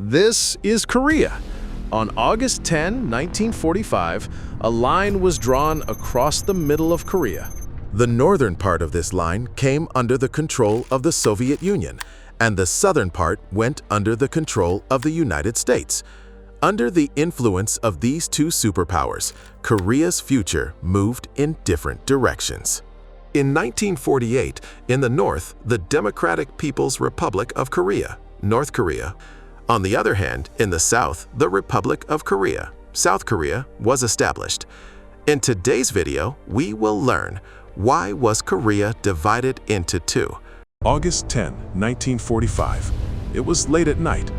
This is Korea. On August 10, 1945, a line was drawn across the middle of Korea. The northern part of this line came under the control of the Soviet Union, and the southern part went under the control of the United States. Under the influence of these two superpowers, Korea's future moved in different directions. In 1948, in the north, the Democratic People's Republic of Korea, North Korea. On the other hand, in the south, the Republic of Korea, South Korea, was established. In today's video, we will learn why was Korea divided into two. August 10, 1945. It was late at night.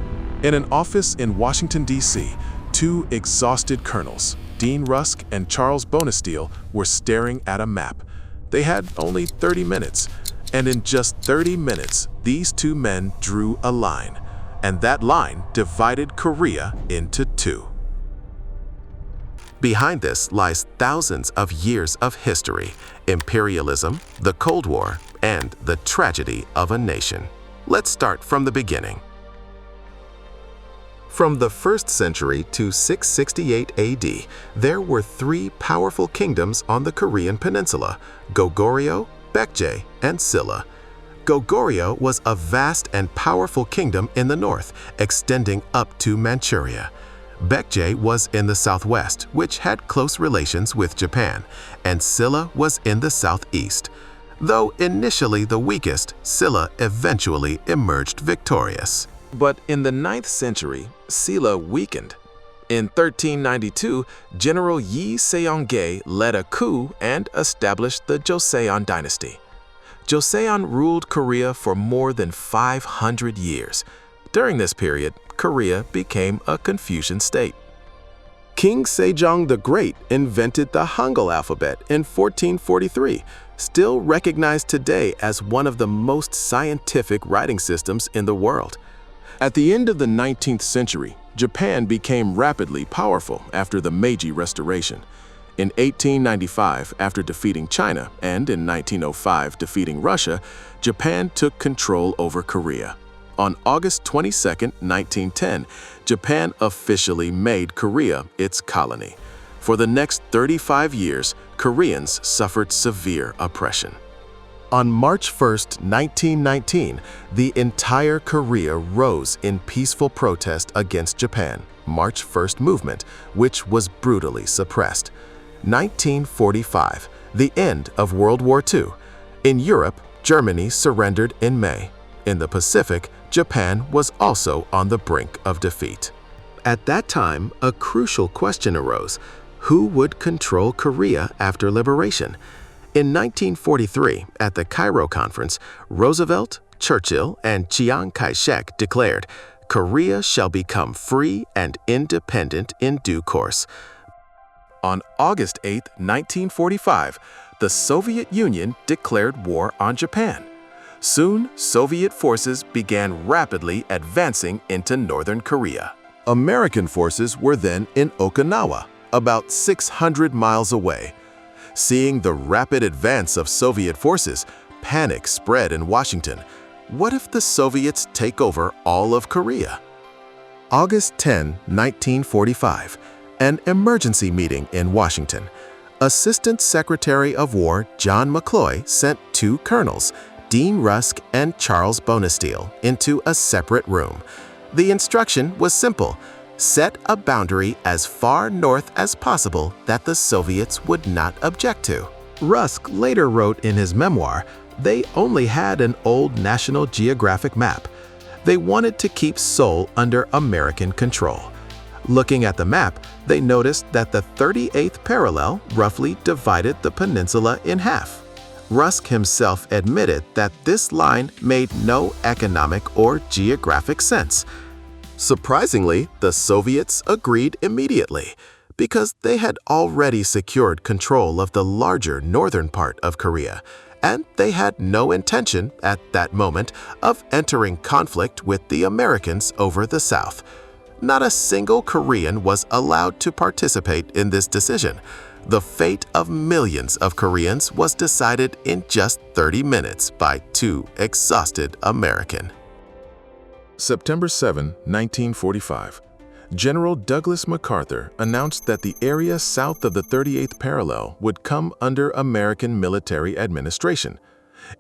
In an office in Washington, D.C., two exhausted colonels, Dean Rusk and Charles Bonesteel, were staring at a map. They had only 30 minutes, and in just 30 minutes, these two men drew a line, and that line divided Korea into two. Behind this lies thousands of years of history, imperialism, the Cold War, and the tragedy of a nation. Let's start from the beginning. From the 1st century to 668 AD, there were three powerful kingdoms on the Korean peninsula: Goguryeo, Baekje, and Silla. Goguryeo was a vast and powerful kingdom in the north, extending up to Manchuria. Baekje was in the southwest, which had close relations with Japan, and Silla was in the southeast. Though initially the weakest, Silla eventually emerged victorious. But in the 9th century, Silla weakened. In 1392, General Yi Seong-gae led a coup and established the Joseon dynasty. Joseon ruled Korea for more than 500 years. During this period, Korea became a Confucian state. King Sejong the Great invented the Hangul alphabet in 1443, still recognized today as one of the most scientific writing systems in the world. At the end of the 19th century, Japan became rapidly powerful after the Meiji Restoration. In 1895, after defeating China, and in 1905 defeating Russia, Japan took control over Korea. On August 22, 1910, Japan officially made Korea its colony. For the next 35 years, Koreans suffered severe oppression. On March 1, 1919, the entire Korea rose in peaceful protest against Japan, March 1st movement, which was brutally suppressed. 1945, the end of World War II. In Europe, Germany surrendered in May. In the Pacific, Japan was also on the brink of defeat. At that time, a crucial question arose: who would control Korea after liberation? In 1943, at the Cairo Conference, Roosevelt, Churchill, and Chiang Kai-shek declared, "Korea shall become free and independent in due course." On August 8, 1945, the Soviet Union declared war on Japan. Soon, Soviet forces began rapidly advancing into northern Korea. American forces were then in Okinawa, about 600 miles away. Seeing the rapid advance of Soviet forces, panic spread in Washington. What if the Soviets take over all of Korea? August 10, 1945. An emergency meeting in Washington. Assistant Secretary of War John McCloy sent two colonels, Dean Rusk and Charles Bonesteel, into a separate room. The instruction was simple: set a boundary as far north as possible that the Soviets would not object to. Rusk later wrote in his memoir, they only had an old National Geographic map. They wanted to keep Seoul under American control. Looking at the map, they noticed that the 38th parallel roughly divided the peninsula in half. Rusk himself admitted that this line made no economic or geographic sense. Surprisingly, the Soviets agreed immediately because they had already secured control of the larger northern part of Korea, and they had no intention at that moment of entering conflict with the Americans over the South. Not a single Korean was allowed to participate in this decision. The fate of millions of Koreans was decided in just 30 minutes by two exhausted Americans. September 7, 1945. General Douglas MacArthur announced that the area south of the 38th parallel would come under American military administration.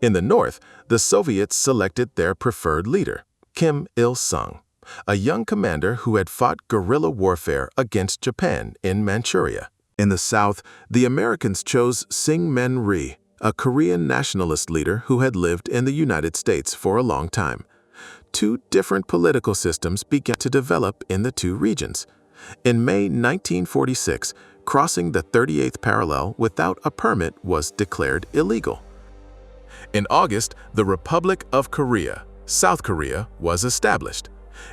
In the north, the Soviets selected their preferred leader, Kim Il-sung, a young commander who had fought guerrilla warfare against Japan in Manchuria. In the south, the Americans chose Syngman Rhee, a Korean nationalist leader who had lived in the United States for a long time. Two different political systems began to develop in the two regions. In May 1946, crossing the 38th parallel without a permit was declared illegal. In August, the Republic of Korea, South Korea, was established.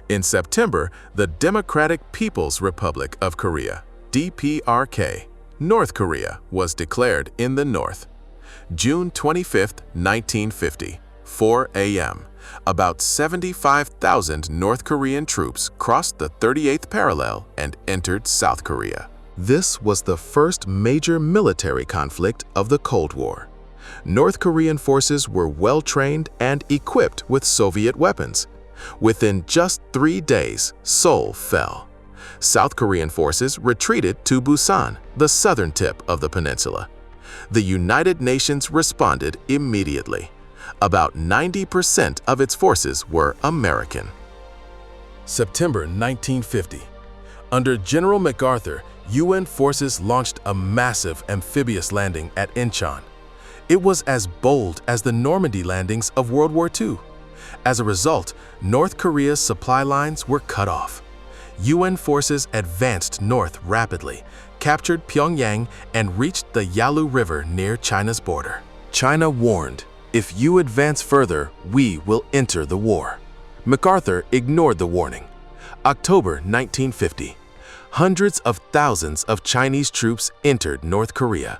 In September, the Democratic People's Republic of Korea, DPRK, North Korea, was declared in the north. June 25, 1950, 4 a.m. About 75,000 North Korean troops crossed the 38th parallel and entered South Korea. This was the first major military conflict of the Cold War. North Korean forces were well-trained and equipped with Soviet weapons. Within just 3 days, Seoul fell. South Korean forces retreated to Busan, the southern tip of the peninsula. The United Nations responded immediately. About 90% of its forces were American. September 1950. Under General MacArthur, UN forces launched a massive amphibious landing at Incheon. It was as bold as the Normandy landings of World War II. As a result, North Korea's supply lines were cut off. UN forces advanced north rapidly, captured Pyongyang, and reached the Yalu River near China's border. China warned, "If you advance further, we will enter the war." MacArthur ignored the warning. October 1950. Hundreds of thousands of Chinese troops entered North Korea.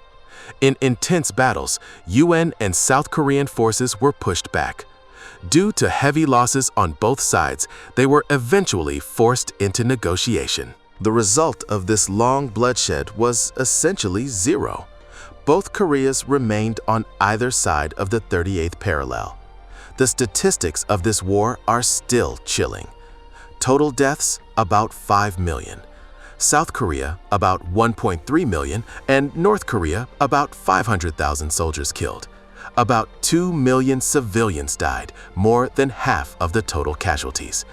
In intense battles, UN and South Korean forces were pushed back. Due to heavy losses on both sides, they were eventually forced into negotiation. The result of this long bloodshed was essentially zero. Both Koreas remained on either side of the 38th parallel. The statistics of this war are still chilling. Total deaths, about 5 million. South Korea, about 1.3 million, and North Korea, about 500,000 soldiers killed. About 2 million civilians died, more than half of the total casualties.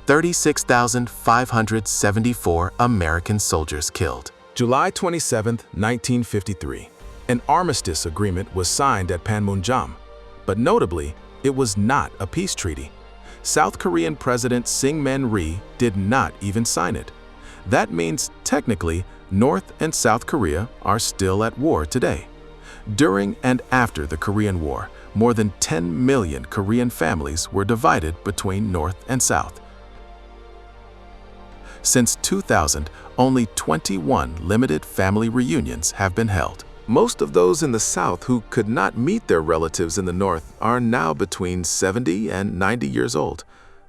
36,574 American soldiers killed. July 27, 1953. An armistice agreement was signed at Panmunjom, but notably, it was not a peace treaty. South Korean President Syngman Rhee did not even sign it. That means, technically, North and South Korea are still at war today. During and after the Korean War, more than 10 million Korean families were divided between North and South. Since 2000, only 21 limited family reunions have been held. Most of those in the South who could not meet their relatives in the North are now between 70 and 90 years old.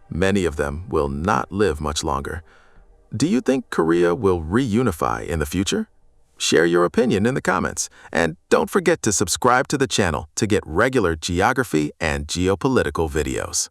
Many of them will not live much longer. Do you think Korea will reunify in the future? Share your opinion in the comments, and don't forget to subscribe to the channel to get regular geography and geopolitical videos.